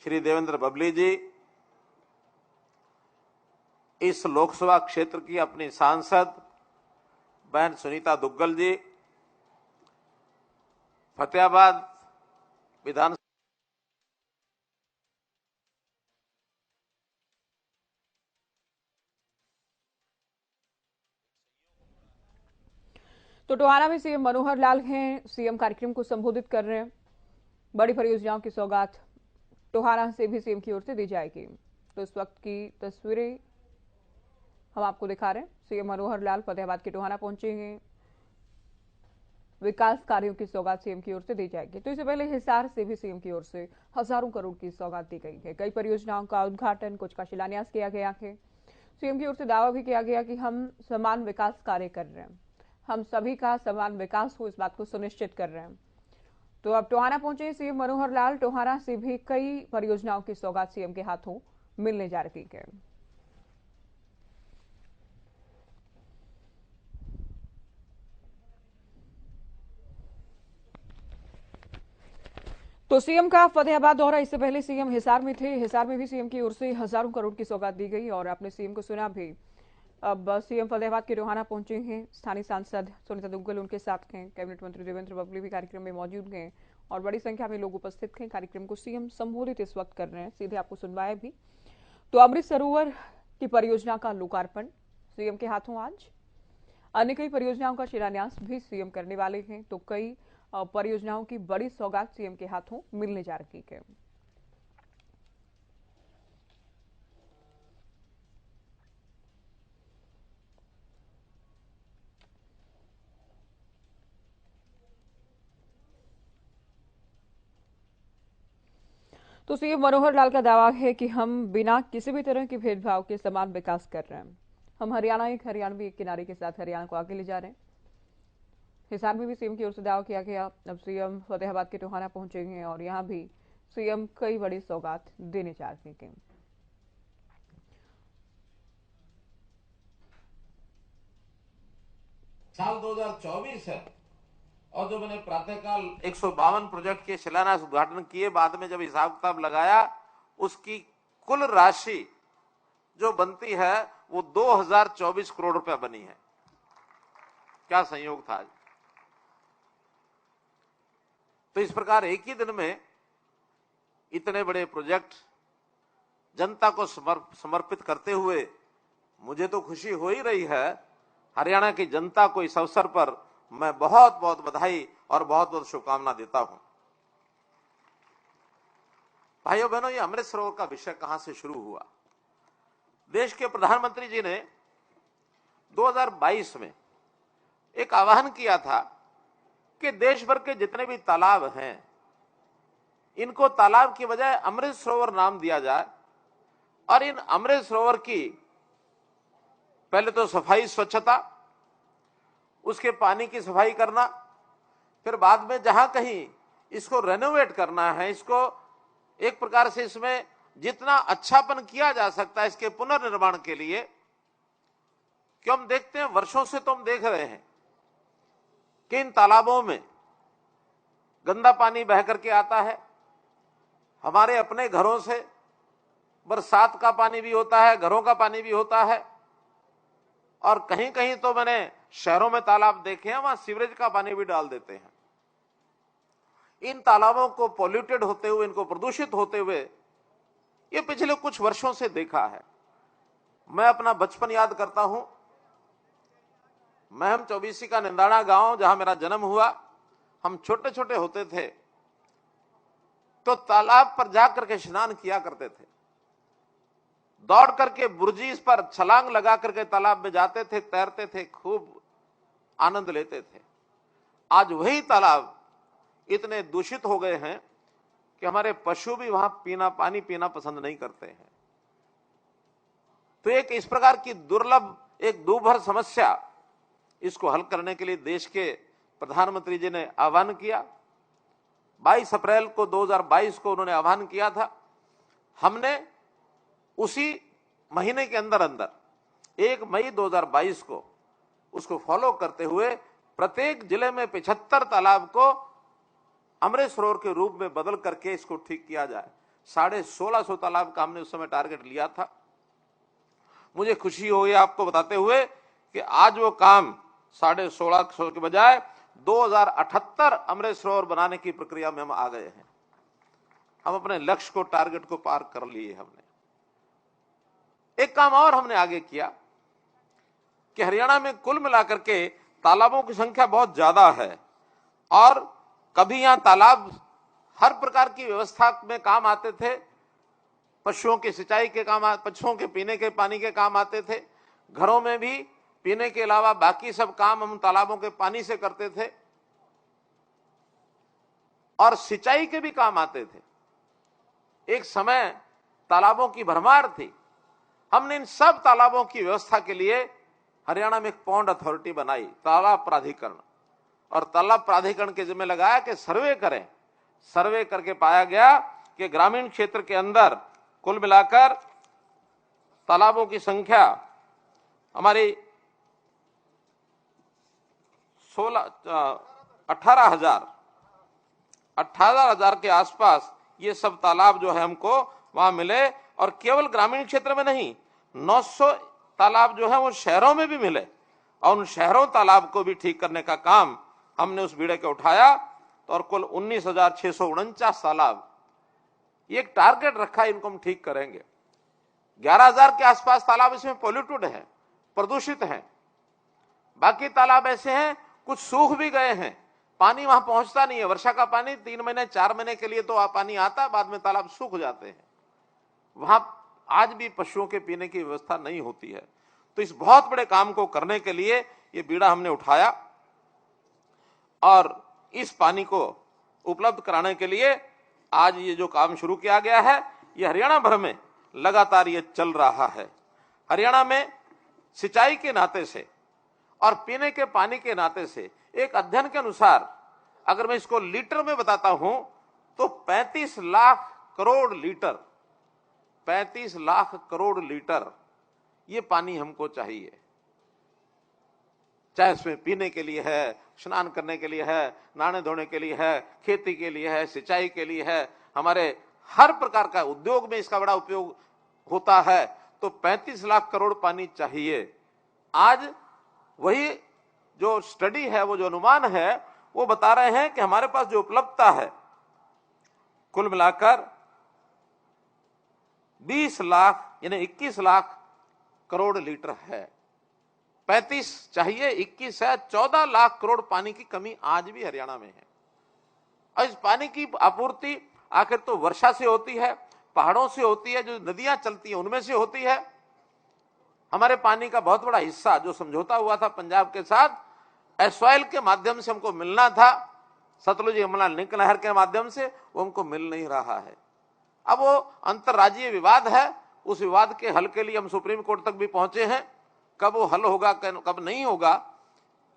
श्री देवेंद्र बबली जी इस लोकसभा क्षेत्र की अपनी सांसद बहन सुनीता दुग्गल जी, फतेहाबाद विधान तो टोहाना में सीएम मनोहर लाल हैं, सीएम कार्यक्रम को संबोधित कर रहे हैं। बड़ी परियोजनाओं की सौगात टोहाना से भी सीएम की ओर से दी जाएगी। तो इस वक्त की तस्वीरें हम आपको दिखा रहे हैं। सीएम मनोहर लाल फतेहाबाद के टोहाना पहुंचे हैं। विकास कार्यों की सौगात सीएम की ओर से दी जाएगी। तो इससे पहले हिसार से भी सीएम की ओर से हजारों करोड़ की सौगात दी गई है। कई परियोजनाओं का उद्घाटन, कुछ का शिलान्यास किया गया है। सीएम की ओर से दावा भी किया गया कि हम समान विकास कार्य कर रहे हैं, हम सभी का समान विकास हो, इस बात को सुनिश्चित कर रहे हैं। तो अब टोहाना पहुंचे सीएम मनोहर लाल। टोहाना से भी कई परियोजनाओं की सौगात सीएम के हाथों मिलने जा रही है। तो सीएम का फतेहाबाद दौरा, इससे पहले सीएम हिसार में थे। हिसार में भी सीएम की ओर से हजारों करोड़ की सौगात दी गई और आपने सीएम को सुना भी। अब सीएम फतेहाबाद के टोहाना पहुंचे हैं। स्थानीय सांसद सुनीता दुग्गल उनके साथ हैं। कैबिनेट मंत्री देवेंद्र बबली भी कार्यक्रम में मौजूद हैं और बड़ी संख्या में लोग उपस्थित हैं। कार्यक्रम को सीएम संबोधित इस वक्त कर रहे हैं, सीधे आपको सुनवाया भी। तो अमृत सरोवर की परियोजना का लोकार्पण सीएम के हाथों आज। अन्य कई परियोजनाओं का शिलान्यास भी सीएम करने वाले हैं। तो कई परियोजनाओं की बड़ी सौगात सीएम के हाथों मिलने जा रही है। तो सीएम मनोहर लाल का दावा है कि हम बिना किसी भी तरह के भेदभाव के समान विकास कर रहे हैं। हम हरियाणवी एक किनारे के साथ हरियाणा को आगे ले जा रहे हैं। हिसार में भी सीएम की ओर से दावा किया गया। अब सीएम फतेहाबाद के टोहाना पहुंचेंगे और यहां भी सीएम कई बड़ी सौगात देने जा रहे हैं। साल 2024 है और जो मैंने प्रातःकाल 152 प्रोजेक्ट के शिलान्यास उद्घाटन किए, बाद में जब हिसाब किताब लगाया, उसकी कुल राशि जो बनती है वो 2024 करोड़ रुपया बनी है। क्या संयोग था आज। तो इस प्रकार एक ही दिन में इतने बड़े प्रोजेक्ट जनता को समर्पित करते हुए मुझे तो खुशी हो ही रही है। हरियाणा की जनता को इस अवसर पर मैं बहुत बहुत बधाई और बहुत बहुत शुभकामना देता हूं। भाइयों बहनों, ये अमृत सरोवर का विषय कहां से शुरू हुआ। देश के प्रधानमंत्री जी ने 2022 में एक आह्वान किया था कि देश भर के जितने भी तालाब हैं, इनको तालाब की बजाय अमृत सरोवर नाम दिया जाए और इन अमृत सरोवर की पहले तो सफाई, स्वच्छता, उसके पानी की सफाई करना, फिर बाद में जहां कहीं इसको रेनोवेट करना है, इसको एक प्रकार से इसमें जितना अच्छापन किया जा सकता है इसके पुनर्निर्माण के लिए। क्यों हम देखते हैं, वर्षों से तो हम देख रहे हैं कि इन तालाबों में गंदा पानी बह करके आता है। हमारे अपने घरों से बरसात का पानी भी होता है, घरों का पानी भी होता है, और कहीं कहीं तो मैंने शहरों में तालाब देखे हैं, वहां सीवरेज का पानी भी डाल देते हैं। इन तालाबों को पॉल्यूटेड होते हुए, इनको प्रदूषित होते हुए ये पिछले कुछ वर्षों से देखा है। मैं अपना बचपन याद करता हूं। महम चौबीसी का निंदाड़ा गांव, जहां मेरा जन्म हुआ, हम छोटे छोटे होते थे तो तालाब पर जाकर के स्नान किया करते थे। दौड़ करके बुर्जी पर छलांग लगा करके तालाब में जाते थे, तैरते थे, खूब आनंद लेते थे। आज वही तालाब इतने दूषित हो गए हैं कि हमारे पशु भी वहां पानी पीना पसंद नहीं करते हैं। तो एक इस प्रकार की दुर्लभ, एक दूभर समस्या, इसको हल करने के लिए देश के प्रधानमंत्री जी ने आह्वान किया। 22 अप्रैल को 2022 को उन्होंने आह्वान किया था। हमने उसी महीने के अंदर अंदर 1 मई 2022 को उसको फॉलो करते हुए प्रत्येक जिले में 75 तालाब को अमृत सरोवर के रूप में बदल करके इसको ठीक किया जाए। 1650 तालाब का हमने उस समय टारगेट लिया था। मुझे खुशी हुई आपको बताते हुए कि आज वो काम 1650 के बजाय 2078 अमृत सरोवर बनाने की प्रक्रिया में हम आ गए हैं। हम अपने लक्ष्य को, टारगेट को पार कर लिए। हमने एक काम और हमने आगे किया कि हरियाणा में कुल मिलाकर के तालाबों की संख्या बहुत ज्यादा है और कभी यहां तालाब हर प्रकार की व्यवस्था में काम आते थे। पशुओं की सिंचाई के काम, पशुओं के पीने के पानी के काम आते थे। घरों में भी पीने के अलावा बाकी सब काम हम तालाबों के पानी से करते थे और सिंचाई के भी काम आते थे। एक समय तालाबों की भरमार थी। हमने इन सब तालाबों की व्यवस्था के लिए हरियाणा में एक पॉन्ड अथॉरिटी बनाई, तालाब प्राधिकरण, और तालाब प्राधिकरण के जिम्मे लगाया कि सर्वे करें। सर्वे करके पाया गया कि ग्रामीण क्षेत्र के अंदर कुल मिलाकर तालाबों की संख्या हमारी 18,000 के आसपास ये सब तालाब जो है हमको वहां मिले। और केवल ग्रामीण क्षेत्र में नहीं, 900 तालाब जो है वो शहरों में भी मिले और उन शहरों तालाब को भी ठीक करने का काम हमने उस बीड़े को उठाया। तो और कुल 19,649 तालाब, ये एक टारगेट रखा, इनको हम ठीक करेंगे। 11,000 के आसपास तालाब इसमें पॉल्यूटेड है, प्रदूषित हैं। बाकी तालाब ऐसे हैं कुछ सूख भी गए हैं, पानी वहां पहुंचता नहीं है। वर्षा का पानी 3 महीने 4 महीने के लिए तो पानी आता है, बाद में तालाब सूख जाते हैं। वहां आज भी पशुओं के पीने की व्यवस्था नहीं होती है। तो इस बहुत बड़े काम को करने के लिए ये बीड़ा हमने उठाया और इस पानी को उपलब्ध कराने के लिए आज ये जो काम शुरू किया गया है, ये हरियाणा भर में लगातार ये चल रहा है। हरियाणा में सिंचाई के नाते से और पीने के पानी के नाते से एक अध्ययन के अनुसार, अगर मैं इसको लीटर में बताता हूं तो 35 लाख करोड़ लीटर, 35 लाख करोड़ लीटर ये पानी हमको चाहिए। चाहे इसमें पीने के लिए है, स्नान करने के लिए है, नहाने धोने के लिए है, खेती के लिए है, सिंचाई के लिए है, हमारे हर प्रकार का उद्योग में इसका बड़ा उपयोग होता है। तो 35 लाख करोड़ पानी चाहिए। आज वही जो स्टडी है, वो जो अनुमान है, वो बता रहे हैं कि हमारे पास जो उपलब्धता है कुल मिलाकर 20 लाख यानी 21 लाख करोड़ लीटर है। 35 चाहिए, 21 है, 14 लाख करोड़ पानी की कमी आज भी हरियाणा में है। और इस पानी की आपूर्ति आखिर तो वर्षा से होती है, पहाड़ों से होती है, जो नदियां चलती हैं उनमें से होती है। हमारे पानी का बहुत बड़ा हिस्सा जो समझौता हुआ था पंजाब के साथ, एसवाइल के माध्यम से हमको मिलना था, सतलुज यमुना लिंक नहर के माध्यम से, वो हमको मिल नहीं रहा है। अब वो अंतर्राज्यीय विवाद है, उस विवाद के हल के लिए हम सुप्रीम कोर्ट तक भी पहुंचे हैं। कब वो हल होगा, कब नहीं होगा,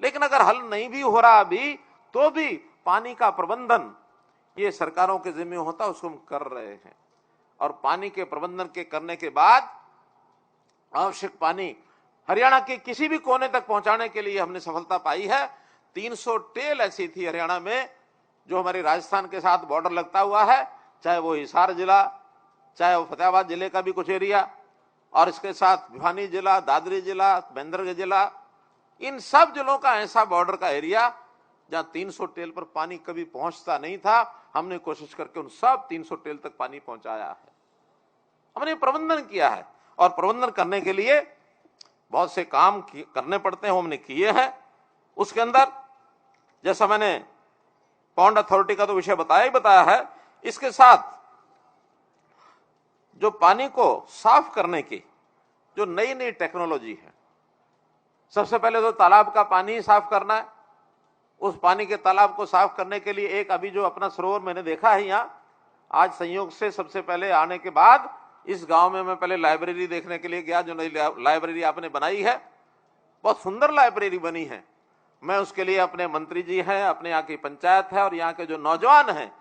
लेकिन अगर हल नहीं भी हो रहा अभी, तो भी पानी का प्रबंधन ये सरकारों के जिम्मे होता, उसको हम कर रहे हैं। और पानी के प्रबंधन के करने के बाद आवश्यक पानी हरियाणा के किसी भी कोने तक पहुंचाने के लिए हमने सफलता पाई है। 300 टेल ऐसी थी हरियाणा में जो हमारे राजस्थान के साथ बॉर्डर लगता हुआ है, चाहे वो हिसार जिला, चाहे वो फतेहाबाद जिले का भी कुछ एरिया, और इसके साथ भिवानी जिला, दादरी जिला, महेंद्रगढ़ जिला, इन सब जिलों का ऐसा बॉर्डर का एरिया जहां 300 टेल पर पानी कभी पहुंचता नहीं था, हमने कोशिश करके उन सब 300 टेल तक पानी पहुंचाया है। हमने प्रबंधन किया है और प्रबंधन करने के लिए बहुत से काम करने पड़ते हैं, हमने किए हैं। उसके अंदर जैसा मैंने पॉन्ड अथॉरिटी का तो विषय बताया ही बताया है, इसके साथ जो पानी को साफ करने की जो नई नई टेक्नोलॉजी है, सबसे पहले तो तालाब का पानी साफ करना है। उस पानी के तालाब को साफ करने के लिए एक अभी जो अपना सरोवर मैंने देखा है यहाँ, आज संयोग से सबसे पहले आने के बाद इस गांव में मैं पहले लाइब्रेरी देखने के लिए गया, जो नई लाइब्रेरी आपने बनाई है, बहुत सुंदर लाइब्रेरी बनी है। मैं उसके लिए अपने मंत्री जी हैं, अपने यहाँ की पंचायत है और यहाँ के जो नौजवान हैं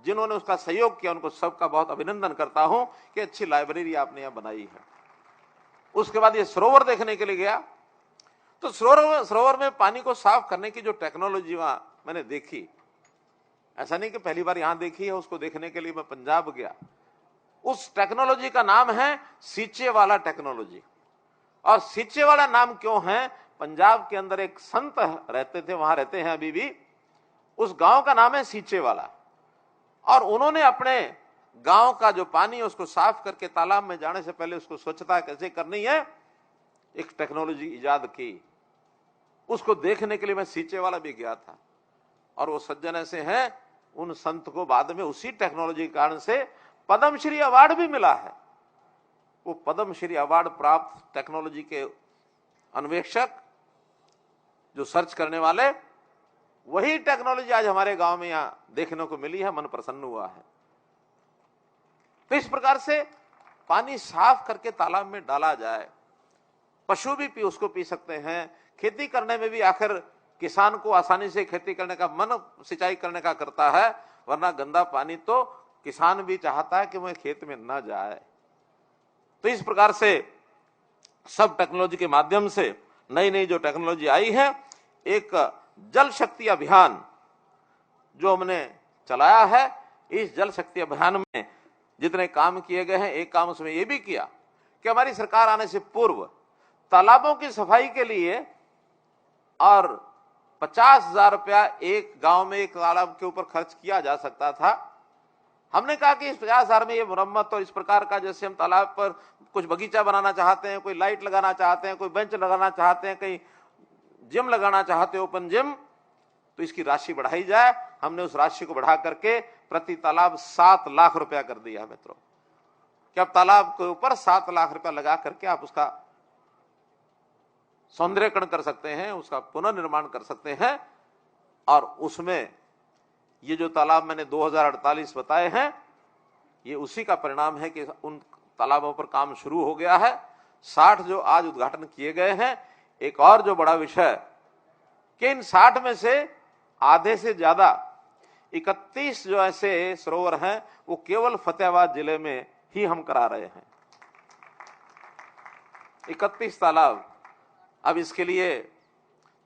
जिन्होंने उसका सहयोग किया, उनको सबका बहुत अभिनंदन करता हूं कि अच्छी लाइब्रेरी आपने यहाँ बनाई है। उसके बाद ये सरोवर देखने के लिए गया, तो सरोवर में पानी को साफ करने की जो टेक्नोलॉजी वहां मैंने देखी, ऐसा नहीं कि पहली बार यहां देखी है, उसको देखने के लिए मैं पंजाब गया। उस टेक्नोलॉजी का नाम है सींचे वाला टेक्नोलॉजी। और सींचे वाला नाम क्यों है? पंजाब के अंदर एक संत रहते थे, वहां रहते हैं अभी भी, उस गांव का नाम है सींचे वाला। और उन्होंने अपने गांव का जो पानी है उसको साफ करके तालाब में जाने से पहले उसको स्वच्छता कैसे करनी है एक टेक्नोलॉजी इजाद की। उसको देखने के लिए मैं सींचे वाला भी गया था। और वो सज्जन ऐसे हैं, उन संत को बाद में उसी टेक्नोलॉजी के कारण से पद्मश्री अवार्ड भी मिला है। वो पद्मश्री अवार्ड प्राप्त टेक्नोलॉजी के अन्वेषक, जो सर्च करने वाले, वही टेक्नोलॉजी आज हमारे गांव में यहां देखने को मिली है। मन प्रसन्न हुआ है। तो इस प्रकार से पानी साफ करके तालाब में डाला जाए, पशु भी उसको पी सकते हैं। खेती करने में भी आखिर किसान को आसानी से खेती करने का मन सिंचाई करने का करता है, वरना गंदा पानी तो किसान भी चाहता है कि वह खेत में न जाए। तो इस प्रकार से सब टेक्नोलॉजी के माध्यम से नई नई जो टेक्नोलॉजी आई है, एक जल शक्ति अभियान जो हमने चलाया है, इस जल शक्ति अभियान में जितने काम किए गए हैं, एक काम उसमें यह भी किया कि हमारी सरकार आने से पूर्व तालाबों की सफाई के लिए और 50,000 रुपया एक गांव में एक तालाब के ऊपर खर्च किया जा सकता था। हमने कहा कि इस 50,000 में ये मुरम्मत और इस प्रकार का, जैसे हम तालाब पर कुछ बगीचा बनाना चाहते हैं, कोई लाइट लगाना चाहते हैं, कोई बेंच लगाना चाहते हैं, कहीं जिम लगाना चाहते हैं, ओपन जिम, तो इसकी राशि बढ़ाई जाए। हमने उस राशि को बढ़ा करके प्रति तालाब 7 लाख रुपया कर दिया है मित्रों, कि अब तालाब के ऊपर 7 लाख रुपया लगा करके आप उसका सौंदर्यीकरण कर सकते हैं, उसका पुनर्निर्माण कर सकते हैं। और उसमें ये जो तालाब मैंने 2048 बताए हैं, ये उसी का परिणाम है कि उन तालाबों पर काम शुरू हो गया है। 60 जो आज उद्घाटन किए गए हैं। एक और जो बड़ा विषय कि इन 60 में से आधे से ज्यादा 31 जो ऐसे सरोवर हैं, वो केवल फतेहाबाद जिले में ही हम करा रहे हैं। 31 तालाब। अब इसके लिए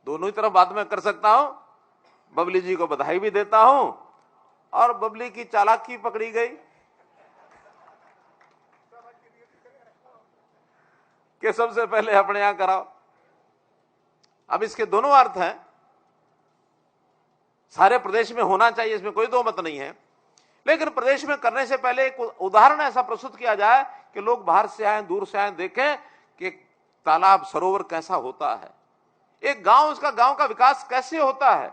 दोनों ही तरफ बात मैं कर सकता हूं। बबली जी को बधाई भी देता हूं, और बबली की चालाकी पकड़ी गई कि सबसे पहले अपने यहां कराओ। अब इसके दोनों अर्थ हैं। सारे प्रदेश में होना चाहिए, इसमें कोई दो मत नहीं है, लेकिन प्रदेश में करने से पहले एक उदाहरण ऐसा प्रस्तुत किया जाए कि लोग बाहर से आए, दूर से आए, देखें कि तालाब सरोवर कैसा होता है, एक गांव, उसका गांव का विकास कैसे होता है।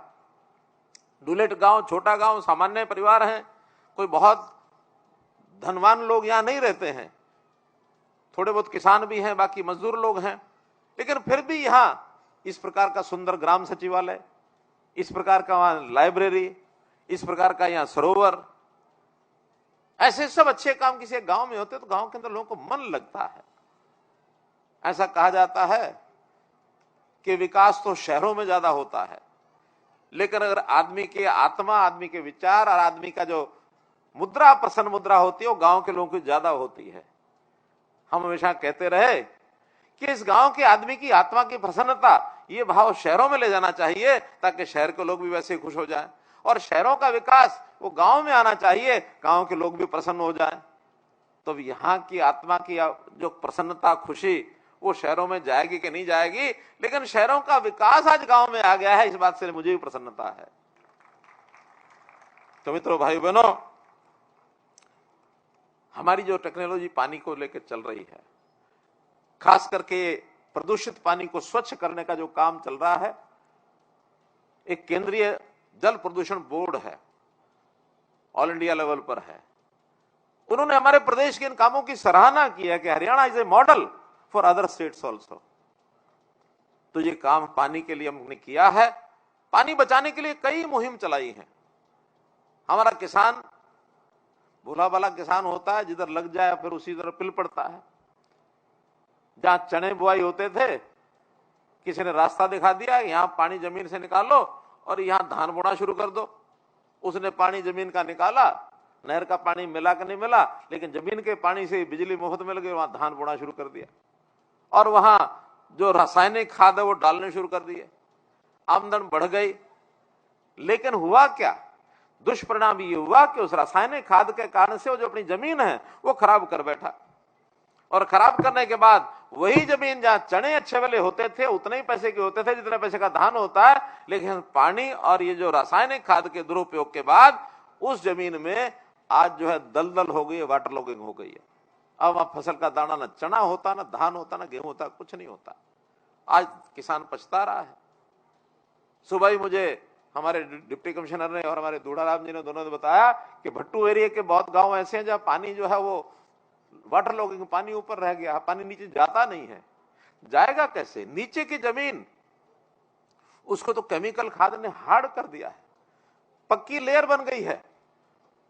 डुलेट गांव, छोटा गांव, सामान्य परिवार हैं, कोई बहुत धनवान लोग यहां नहीं रहते हैं, थोड़े बहुत किसान भी हैं, बाकी मजदूर लोग हैं, लेकिन फिर भी यहां इस प्रकार का सुंदर ग्राम सचिवालय, इस प्रकार का वहां लाइब्रेरी, इस प्रकार का यहां सरोवर, ऐसे सब अच्छे काम किसी गांव में होते तो गांव के अंदर लोगों को मन लगता है। ऐसा कहा जाता है कि विकास तो शहरों में ज्यादा होता है, लेकिन अगर आदमी की आत्मा, आदमी के विचार और आदमी का जो मुद्रा, प्रसन्न मुद्रा होती है, वो गांव के लोगों की ज्यादा होती है। हम हमेशा कहते रहे कि इस गांव के आदमी की आत्मा की प्रसन्नता, ये भाव शहरों में ले जाना चाहिए, ताकि शहर के लोग भी वैसे ही खुश हो जाएं, और शहरों का विकास वो गांव में आना चाहिए, गांव के लोग भी प्रसन्न हो जाएं। तो यहाँ की आत्मा की जो प्रसन्नता, खुशी, वो शहरों में जाएगी कि नहीं जाएगी, लेकिन शहरों का विकास आज गांव में आ गया है, इस बात से मुझे भी प्रसन्नता है। तो मित्रों, भाई बहनों, हमारी जो टेक्नोलॉजी पानी को लेकर चल रही है, खास करके प्रदूषित पानी को स्वच्छ करने का जो काम चल रहा है, एक केंद्रीय जल प्रदूषण बोर्ड है, ऑल इंडिया लेवल पर है। उन्होंने हमारे प्रदेश के इन कामों की सराहना की है कि Haryana is a model for other states also. तो ये काम पानी के लिए हमने किया है। पानी बचाने के लिए कई मुहिम चलाई है। हमारा किसान भोला भाला किसान होता है, जिधर लग जाए फिर उसी तरह पिल पड़ता है। जहां चने बुआई होते थे, किसी ने रास्ता दिखा दिया, यहां पानी जमीन से निकालो और यहां धान बोना शुरू कर दो। उसने पानी जमीन का निकाला, नहर का पानी मिला कि नहीं मिला, लेकिन जमीन के पानी से बिजली मुफ्त मिल गई, वहां धान बोना शुरू कर दिया, और वहां जो रासायनिक खाद है वो डालने शुरू कर दिए। आमदन बढ़ गई। लेकिन हुआ क्या, दुष्परिणाम ये हुआ कि उस रासायनिक खाद के कारण से वो जो अपनी जमीन है वो खराब कर बैठा, और खराब करने के बाद वही जमीन जहां चने अच्छे वाले होते थे उतने ही पैसे के होते थे जितने पैसे का धान होता है, लेकिन पानी और ये जो रासायनिक खाद के दुरुपयोग के बाद उस जमीन में आज जो है दलदल हो गई है, वाटर लॉगिंग हो गई है। अब वहां फसल का दाना ना चना होता, ना धान होता, ना गेहूं होता, कुछ नहीं होता। आज किसान पछता रहा है। सुबह ही मुझे हमारे डिप्टी कमिश्नर ने और हमारे दूढ़ाराम जी ने दोनों ने बताया कि भट्टू एरिया के बहुत गांव ऐसे हैं जहां पानी जो है वो वाटर लॉगिंग, पानी ऊपर रह गया, पानी नीचे जाता नहीं है। जाएगा कैसे? नीचे की जमीन उसको तो केमिकल खाद ने हार्ड कर दिया है, पक्की लेयर बन गई है।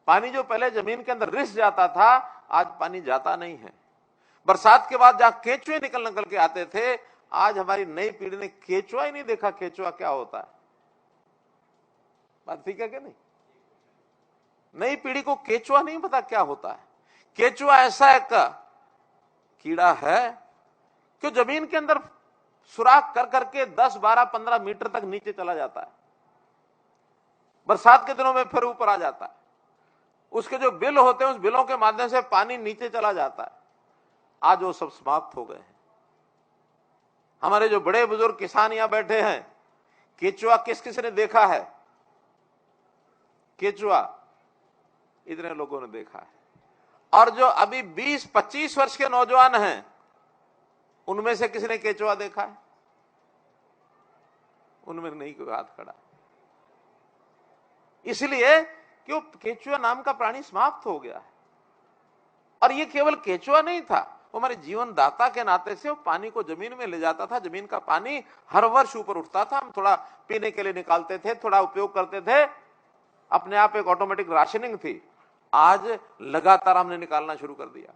पानी जो पहले जमीन के अंदर रिस जाता था आज पानी जाता नहीं है। बरसात के बाद जहां केंचुए निकल के आते थे, आज हमारी नई पीढ़ी ने केंचुआ ही नहीं देखा। केंचुआ क्या होता है? बात ठीक है कि नहीं? नई पीढ़ी को केंचुआ नहीं पता क्या होता है। केंचुआ ऐसा एक कीड़ा है कि जमीन के अंदर सुराख कर करके 10, 12, 15 मीटर तक नीचे चला जाता है, बरसात के दिनों में फिर ऊपर आ जाता है। उसके जो बिल होते हैं उस बिलों के माध्यम से पानी नीचे चला जाता है। आज वो सब समाप्त हो गए हैं। हमारे जो बड़े बुजुर्ग किसान यहां बैठे हैं, केंचुआ किस किस ने देखा है? केंचुआ इतने लोगों ने देखा है। और जो अभी 20-25 वर्ष के नौजवान हैं, उनमें से किसी ने केंचुआ देखा है? उनमें नहीं कोई हाथ खड़ा। इसलिए कि वो केंचुआ नाम का प्राणी समाप्त हो गया है। और ये केवल केंचुआ नहीं था, वो हमारे जीवन दाता के नाते से वो पानी को जमीन में ले जाता था। जमीन का पानी हर वर्ष ऊपर उठता था। हम थोड़ा पीने के लिए निकालते थे, थोड़ा उपयोग करते थे, अपने आप एक ऑटोमेटिक राशनिंग थी। आज लगातार हमने निकालना शुरू कर दिया।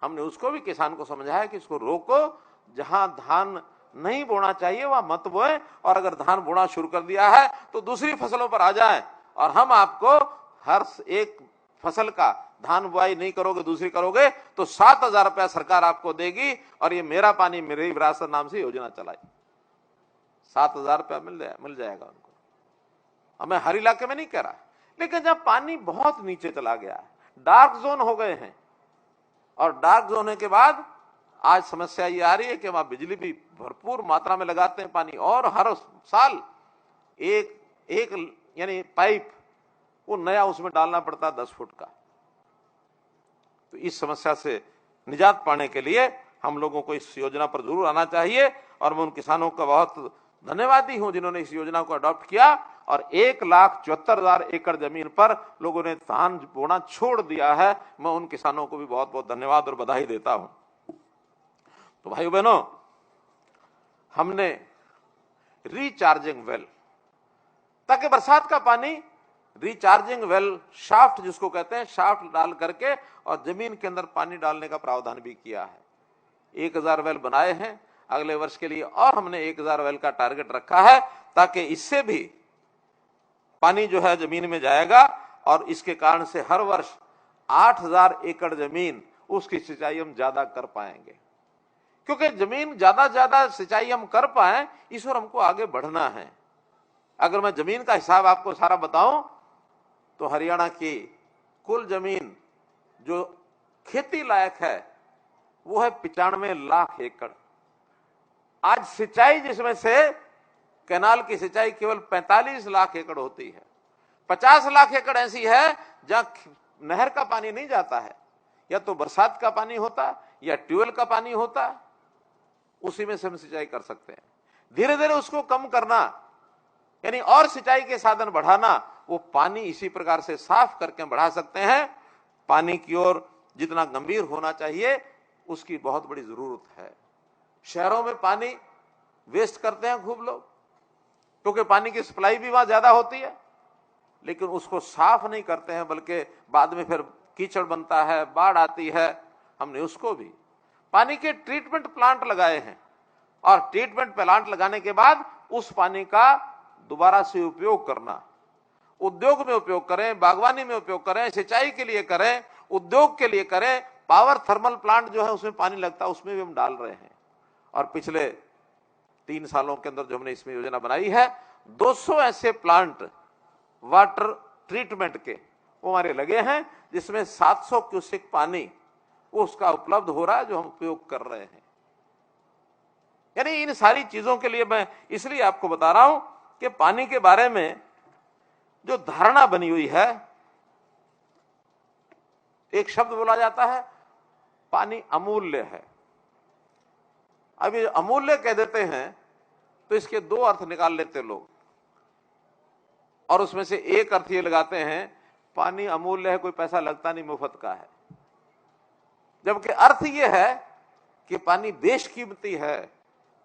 हमने उसको भी किसान को समझाया कि इसको रोको, जहां धान नहीं बोना चाहिए वहां मत बोए, और अगर धान बोना शुरू कर दिया है तो दूसरी फसलों पर आ जाए, और हम आपको हर एक फसल का धान बुआई नहीं करोगे दूसरी करोगे तो 7,000 रुपया सरकार आपको देगी, और ये मेरा पानी मेरी विरासत नाम से योजना चलाई। 7,000 रुपया मिल जाएगा उनको। हमें हर इलाके में नहीं कह रहा, लेकिन जब पानी बहुत नीचे चला गया है, डार्क जोन हो गए हैं, और डार्क जोन होने के बाद आज समस्या ये आ रही है कि वहां बिजली भी भरपूर मात्रा में लगाते हैं पानी, और हर साल एक यानी पाइप वो नया उसमें डालना पड़ता है 10 फुट का। तो इस समस्या से निजात पाने के लिए हम लोगों को इस योजना पर जरूर आना चाहिए, और मैं उन किसानों का बहुत धन्यवादी हूं जिन्होंने इस योजना को अडॉप्ट किया, और 1,74,000 एकड़ जमीन पर लोगों ने धान बोना छोड़ दिया है। मैं उन किसानों को भी बहुत बहुत धन्यवाद और बधाई देता हूं। तो भाइयों बहनों, हमने रिचार्जिंग वेल, ताकि बरसात का पानी रिचार्जिंग वेल शाफ्ट जिसको कहते हैं, शाफ्ट डाल करके और जमीन के अंदर पानी डालने का प्रावधान भी किया है। 1,000 वेल बनाए हैं अगले वर्ष के लिए, और हमने 1,000 वेल का टारगेट रखा है, ताकि इससे भी पानी जो है जमीन में जाएगा, और इसके कारण से हर वर्ष 8,000 एकड़ जमीन उसकी सिंचाई हम ज्यादा कर पाएंगे। क्योंकि जमीन ज्यादा सिंचाई हम कर पाए, इस ओर हमको आगे बढ़ना है। अगर मैं जमीन का हिसाब आपको सारा बताऊं तो हरियाणा की कुल जमीन जो खेती लायक है वो है 95 लाख एकड़। आज सिंचाई जिसमें से कैनाल की सिंचाई केवल 45 लाख एकड़ होती है। 50 लाख एकड़ ऐसी है जहां नहर का पानी नहीं जाता है, या तो बरसात का पानी होता या ट्यूबवेल का पानी होता, उसी में से हम सिंचाई कर सकते हैं। धीरे धीरे उसको कम करना, यानी और सिंचाई के साधन बढ़ाना, वो पानी इसी प्रकार से साफ करके बढ़ा सकते हैं। पानी की ओर जितना गंभीर होना चाहिए उसकी बहुत बड़ी जरूरत है। शहरों में पानी वेस्ट करते हैं खूब लोग, क्योंकि पानी की सप्लाई भी वहां ज्यादा होती है, लेकिन उसको साफ नहीं करते हैं, बल्कि बाद में फिर कीचड़ बनता है, बाढ़ आती है। हमने उसको भी पानी के ट्रीटमेंट प्लांट लगाए हैं, और ट्रीटमेंट प्लांट लगाने के बाद उस पानी का दोबारा से उपयोग करना, उद्योग में उपयोग करें, बागवानी में उपयोग करें, सिंचाई के लिए करें, उद्योग के लिए करें। पावर थर्मल प्लांट जो है उसमें पानी लगता है, उसमें भी हम डाल रहे हैं। और पिछले 3 सालों के अंदर जो हमने इसमें योजना बनाई है, 200 ऐसे प्लांट वाटर ट्रीटमेंट के वो हमारे लगे हैं, जिसमें 700 क्यूसेक पानी वो उसका उपलब्ध हो रहा है जो हम उपयोग कर रहे हैं। यानी इन सारी चीजों के लिए मैं इसलिए आपको बता रहा हूं कि पानी के बारे में जो धारणा बनी हुई है, एक शब्द बोला जाता है पानी अमूल्य है। अब ये अमूल्य कह देते हैं तो इसके दो अर्थ निकाल लेते लोग, और उसमें से एक अर्थ ये लगाते हैं पानी अमूल्य है, कोई पैसा लगता नहीं, मुफ्त का है। जबकि अर्थ ये है कि पानी बेशकीमती है,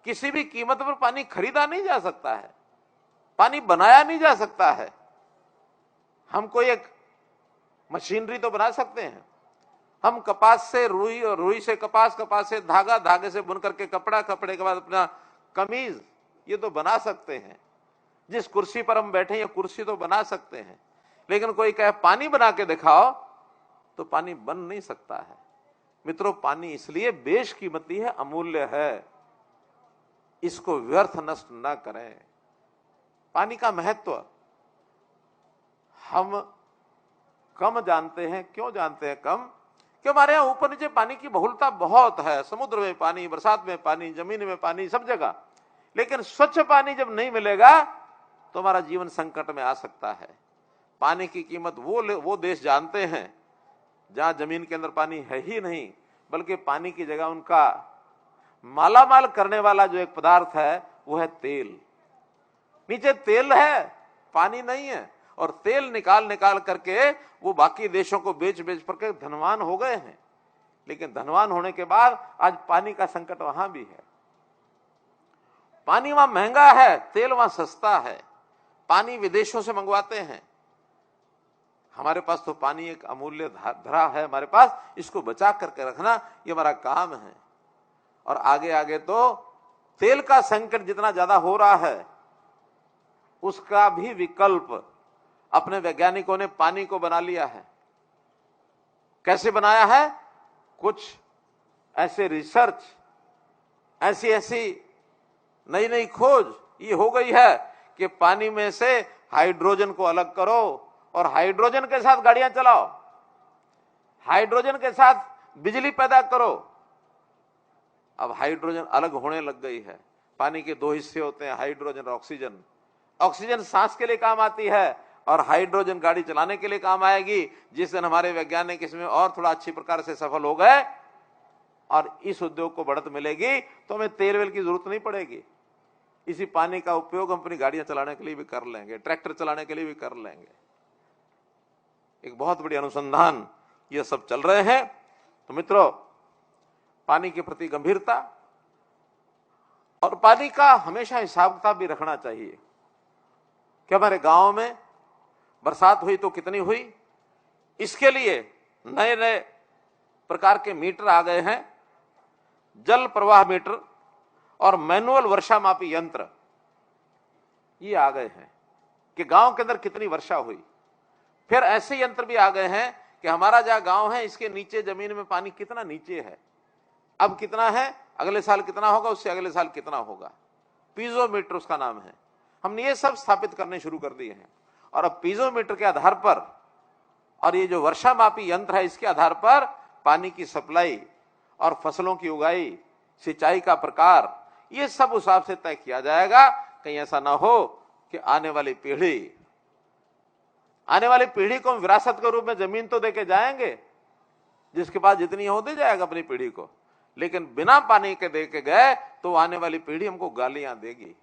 किसी भी कीमत पर पानी खरीदा नहीं जा सकता है, पानी बनाया नहीं जा सकता है। हम कोई एक मशीनरी तो बना सकते हैं, हम कपास से रुई और रुई से कपास, कपास से धागा, धागे से बुन करके कपड़ा, कपड़े के बाद अपना कमीज, ये तो बना सकते हैं। जिस कुर्सी पर हम बैठे ये कुर्सी तो बना सकते हैं, लेकिन कोई कहे पानी बना के दिखाओ तो पानी बन नहीं सकता है। मित्रों, पानी इसलिए बेशकीमती है, अमूल्य है, इसको व्यर्थ नष्ट ना करें। पानी का महत्व हम कम जानते हैं। क्यों जानते हैं कम? कि हमारे यहां ऊपर नीचे पानी की बहुलता बहुत है, समुद्र में पानी, बरसात में पानी, जमीन में पानी, सब जगह। लेकिन स्वच्छ पानी जब नहीं मिलेगा तो हमारा जीवन संकट में आ सकता है। पानी की कीमत वो देश जानते हैं जहां जमीन के अंदर पानी है ही नहीं, बल्कि पानी की जगह उनका मालामाल करने वाला जो एक पदार्थ है वो है तेल। नीचे तेल है, पानी नहीं है, और तेल निकाल निकाल करके वो बाकी देशों को बेच बेच करके धनवान हो गए हैं। लेकिन धनवान होने के बाद आज पानी का संकट वहां भी है। पानी वहां महंगा है, तेल वहां सस्ता है। पानी विदेशों से मंगवाते हैं। हमारे पास तो पानी एक अमूल्य धरा है हमारे पास, इसको बचा करके रखना ये हमारा काम है। और आगे आगे तो तेल का संकट जितना ज्यादा हो रहा है, उसका भी विकल्प अपने वैज्ञानिकों ने पानी को बना लिया है। कैसे बनाया है? कुछ ऐसे रिसर्च, ऐसी ऐसी नई नई खोज ये हो गई है कि पानी में से हाइड्रोजन को अलग करो और हाइड्रोजन के साथ गाड़ियां चलाओ, हाइड्रोजन के साथ बिजली पैदा करो। अब हाइड्रोजन अलग होने लग गई है। पानी के दो हिस्से होते हैं, हाइड्रोजन और ऑक्सीजन। ऑक्सीजन सांस के लिए काम आती है और हाइड्रोजन गाड़ी चलाने के लिए काम आएगी। जिस दिन हमारे वैज्ञानिक इसमें और थोड़ा अच्छी प्रकार से सफल हो गए और इस उद्योग को बढ़त मिलेगी तो हमें तेल वेल की जरूरत नहीं पड़ेगी। इसी पानी का उपयोग हम अपनी गाड़ियां चलाने के लिए भी कर लेंगे, ट्रैक्टर चलाने के लिए भी कर लेंगे। एक बहुत बड़ी अनुसंधान ये सब चल रहे हैं। तो मित्रों, पानी के प्रति गंभीरता और पानी का हमेशा हिसाब किताब भी रखना चाहिए कि हमारे गांव में बरसात हुई तो कितनी हुई। इसके लिए नए नए प्रकार के मीटर आ गए हैं, जल प्रवाह मीटर और मैनुअल वर्षा मापी यंत्र ये आ गए हैं कि गांव के अंदर कितनी वर्षा हुई। फिर ऐसे यंत्र भी आ गए हैं कि हमारा जहां गांव है इसके नीचे जमीन में पानी कितना नीचे है, अब कितना है, अगले साल कितना होगा, उससे अगले साल कितना होगा। पीजोमीटर उसका नाम है। हमने ये सब स्थापित करने शुरू कर दिए हैं। और अब पीजोमीटर के आधार पर और ये जो वर्षा मापी यंत्र है इसके आधार पर पानी की सप्लाई और फसलों की उगाई, सिंचाई का प्रकार, ये सब उस हिसाब से तय किया जाएगा। कहीं ऐसा ना हो कि आने वाली पीढ़ी को हम विरासत के रूप में जमीन तो देके जाएंगे, जिसके पास जितनी हो दे जाएगा अपनी पीढ़ी को, लेकिन बिना पानी के दे के गए तो आने वाली पीढ़ी हमको गालियां देगी,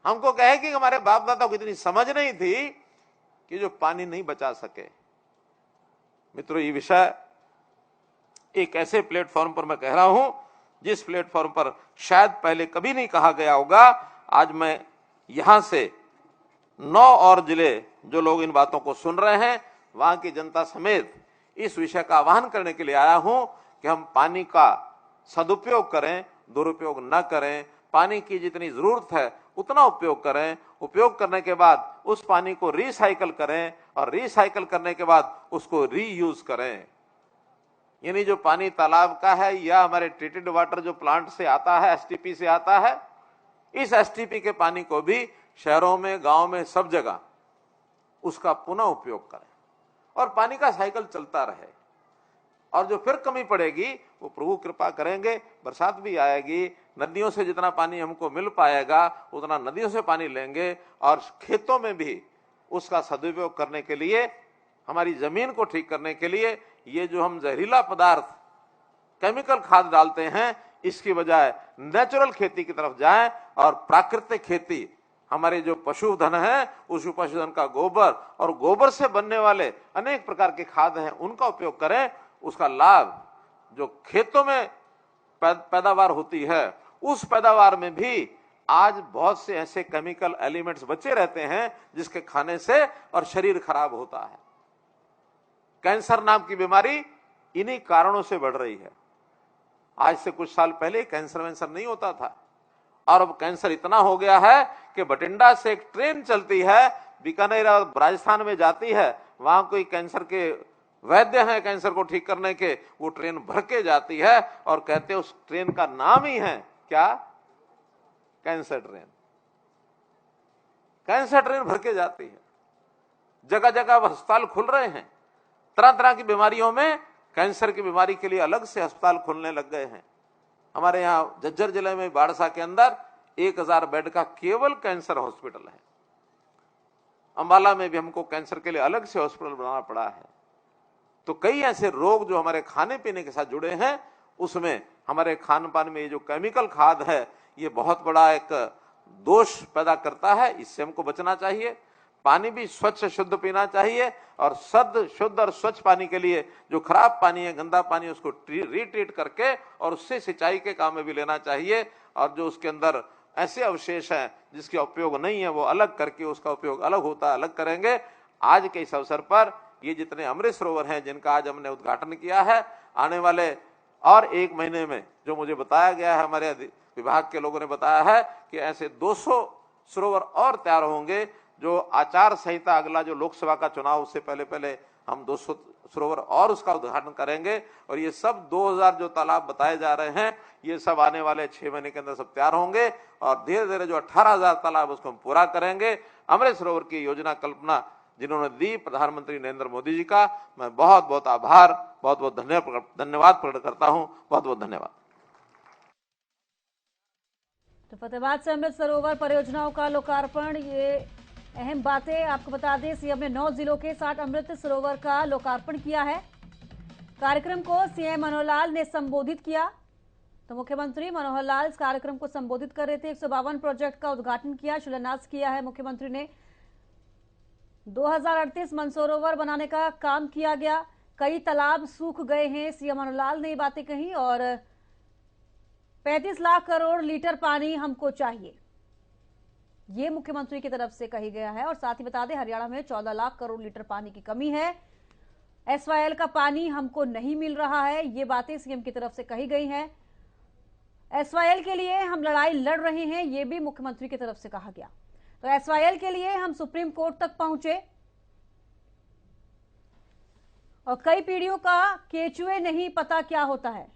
हमको कहेगी कि हमारे बाप दादा को इतनी समझ नहीं थी कि जो पानी नहीं बचा सके। मित्रों, ये विषय एक ऐसे प्लेटफॉर्म पर मैं कह रहा हूं जिस प्लेटफॉर्म पर शायद पहले कभी नहीं कहा गया होगा। आज मैं यहां से 9 और जिले जो लोग इन बातों को सुन रहे हैं, वहां की जनता समेत इस विषय का आह्वान करने के लिए आया हूं कि हम पानी का सदुपयोग करें, दुरुपयोग न करें। पानी की जितनी जरूरत है उतना उपयोग करें। उपयोग करने के बाद उस पानी को रिसाइकल करें और रिसाइकल करने के बाद उसको रीयूज करें। यानी जो पानी तालाब का है या हमारे ट्रीटेड वाटर जो प्लांट से आता है, एसटीपी से आता है, इस एसटीपी के पानी को भी शहरों में, गांव में, सब जगह उसका पुनः उपयोग करें और पानी का साइकिल चलता रहे। और जो फिर कमी पड़ेगी वो प्रभु कृपा करेंगे, बरसात भी आएगी, नदियों से जितना पानी हमको मिल पाएगा उतना नदियों से पानी लेंगे और खेतों में भी उसका सदुपयोग करने के लिए, हमारी जमीन को ठीक करने के लिए ये जो हम जहरीला पदार्थ केमिकल खाद डालते हैं, इसकी बजाय नेचुरल खेती की तरफ जाएं और प्राकृतिक खेती, हमारे जो पशुधन है उस पशुधन का गोबर और गोबर से बनने वाले अनेक प्रकार के खाद हैं उनका उपयोग करें। उसका लाभ जो खेतों में पैदावार होती है उस पैदावार में भी आज बहुत से ऐसे केमिकल एलिमेंट्स बचे रहते हैं जिसके खाने से और शरीर खराब होता है। कैंसर नाम की बीमारी इन्हीं कारणों से बढ़ रही है। आज से कुछ साल पहले कैंसर वैंसर नहीं होता था और अब कैंसर इतना हो गया है कि बठिंडा से एक ट्रेन चलती है, बीकानेर राजस्थान में जाती है, वहां कोई कैंसर के वैद्य हैं कैंसर को ठीक करने के, वो ट्रेन भर के जाती है और कहते हैं उस ट्रेन का नाम ही है क्या, कैंसर ट्रेन। कैंसर ट्रेन भर के जाती है, जगह जगह अब अस्पताल खुल रहे हैं, तरह तरह की बीमारियों में कैंसर की बीमारी के लिए अलग से अस्पताल खुलने लग गए हैं। हमारे यहाँ झज्जर जिले में बाड़सा के अंदर 1000 बेड का केवल कैंसर हॉस्पिटल है। अंबाला में भी हमको कैंसर के लिए अलग से हॉस्पिटल बनाना पड़ा है। तो कई ऐसे रोग जो हमारे खाने पीने के साथ जुड़े हैं, उसमें हमारे खान पान में ये जो केमिकल खाद है ये बहुत बड़ा एक दोष पैदा करता है, इससे हमको बचना चाहिए। पानी भी स्वच्छ शुद्ध पीना चाहिए और शुद्ध और स्वच्छ पानी के लिए जो खराब पानी है, गंदा पानी, उसको रिट्रीट करके और उससे सिंचाई के काम में भी लेना चाहिए। और जो उसके अंदर ऐसे अवशेष हैं जिसके उपयोग नहीं है वो अलग करके उसका उपयोग अलग होता है, अलग करेंगे। आज के इस अवसर पर ये जितने अमृत सरोवर हैं जिनका आज हमने उद्घाटन किया है, आने वाले और 1 महीने में जो मुझे बताया गया है, हमारे विभाग के लोगों ने बताया है कि ऐसे 200 सरोवर और तैयार होंगे। जो आचार संहिता अगला जो लोकसभा का चुनाव उससे पहले पहले हम 200 सरोवर और उसका उद्घाटन करेंगे। और ये सब 2000 जो तालाब बताए जा रहे हैं ये सब आने वाले 6 महीने के अंदर सब तैयार होंगे और धीरे धीरे जो 18,000 तालाब उसको हम पूरा करेंगे। अमृत सरोवर की योजना कल्पना जिन्होंने दी प्रधानमंत्री नरेंद्र मोदी जी का मैं बहुत बहुत आभार, बहुत बहुत धन्यवाद प्रकट करता हूं। बहुत बहुत धन्यवाद। तो फतेहाबाद से अमृत सरोवर परियोजनाओं का लोकार्पण, ये अहम बातें आपको बता दें। सीएम ने 9 जिलों के 60 अमृत सरोवर का लोकार्पण किया है। कार्यक्रम को सीएम मनोहर लाल ने संबोधित किया। तो मुख्यमंत्री मनोहर लाल इस कार्यक्रम को संबोधित कर रहे थे। 152 प्रोजेक्ट का उद्घाटन किया, शिलान्यास किया है मुख्यमंत्री ने। 2038 मनसरोवर बनाने का काम किया गया। कई तालाब सूख गए हैं, सीएम मनोहर लाल ने ये बातें कही। और 35 लाख करोड़ लीटर पानी हमको चाहिए, ये मुख्यमंत्री की तरफ से कही गया है। और साथ ही बता दें हरियाणा में 14 लाख करोड़ लीटर पानी की कमी है। एसवाईएल का पानी हमको नहीं मिल रहा है, ये बातें सीएम की तरफ से कही गई हैं। एसवाईएल के लिए हम लड़ाई लड़ रहे हैं, ये भी मुख्यमंत्री की तरफ से कहा गया। तो एसवाईएल के लिए हम सुप्रीम कोर्ट तक पहुंचे और कई पीढ़ियों का केचुए नहीं पता क्या होता है।